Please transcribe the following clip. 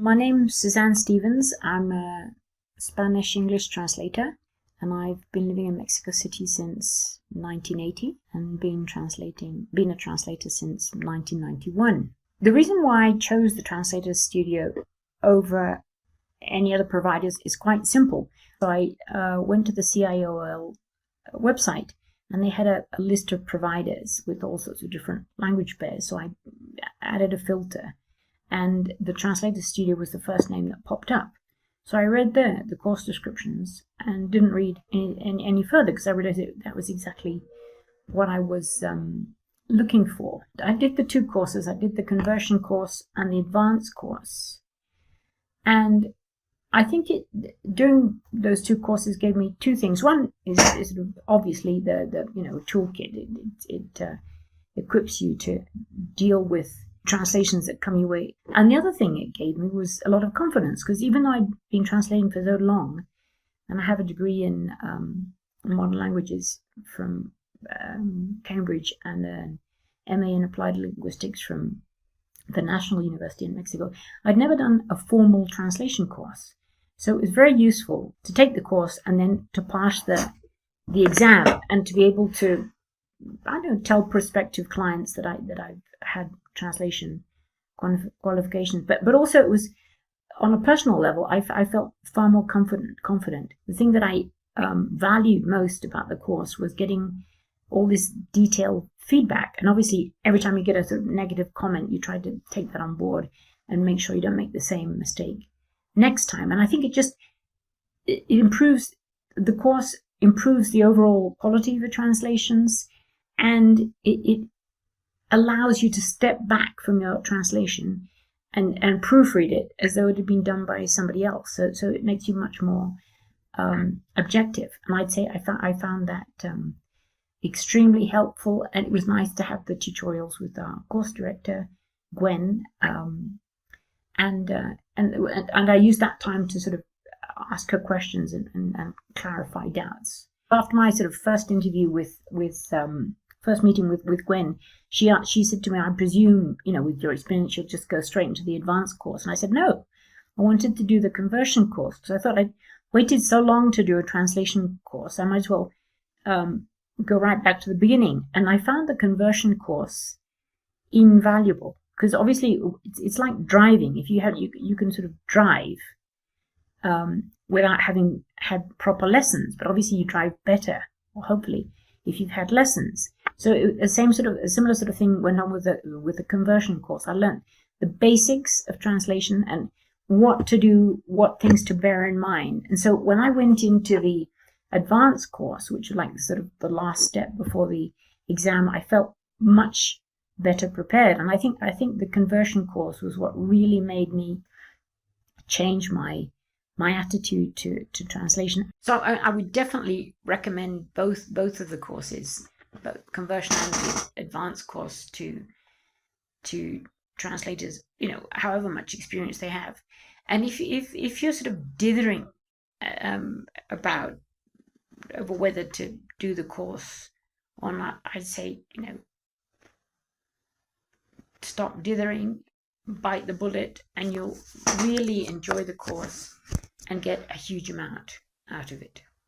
My name's Suzanne Stephens. I'm a Spanish-English translator, and I've been living in Mexico City since 1980 and been a translator since 1991. The reason why I chose the Translator Studio over any other providers is quite simple. So I went to the CIOL website, and they had a list of providers with all sorts of different language pairs. So I added a filter, and the Translator Studio was the first name that popped up. So I read the course descriptions and didn't read any further, because I realized that was exactly what I was looking for. I did the two courses. I did the conversion course and the advanced course. And I think doing those two courses gave me two things. One is sort of obviously the toolkit. It equips you to deal with translations that come your way. And the other thing it gave me was a lot of confidence, because even though I'd been translating for so long, and I have a degree in modern languages from Cambridge and an MA in applied linguistics from the National University in Mexico, I'd never done a formal translation course. So it was very useful to take the course and then to pass the exam, and to be able to, tell prospective clients that I've had translation qualifications. But also it was on a personal level. I felt far more confident. The thing that I valued most about the course was getting all this detailed feedback. And obviously, every time you get a sort of negative comment, you try to take that on board and make sure you don't make the same mistake next time. And I think it improves, the course improves the overall quality of the translations, and it allows you to step back from your translation and proofread it as though it had been done by somebody else. So it makes you much more objective. And I'd say I found that extremely helpful, and it was nice to have the tutorials with our course director, Gwen, and I used that time to sort of ask her questions and clarify doubts. After my sort of first interview first meeting with Gwen, she said to me, "I presume, with your experience, you'll just go straight into the advanced course." And I said, "No, I wanted to do the conversion course, because I thought I'd waited so long to do a translation course. I might as well go right back to the beginning." And I found the conversion course invaluable, because obviously it's like driving. If you can sort of drive without having had proper lessons, but obviously you drive better, or hopefully, if you've had lessons. So a similar sort of thing went on with the conversion course. I learned the basics of translation and what to do, what things to bear in mind. And so when I went into the advanced course, which was like sort of the last step before the exam, I felt much better prepared. And I think the conversion course was what really made me change my attitude to translation. So I would definitely recommend both of the courses, both conversion and the advanced course, to translators, however much experience they have. And if you're sort of dithering about over whether to do the course or not, I'd say, stop dithering, bite the bullet, and you'll really enjoy the course and get a huge amount out of it.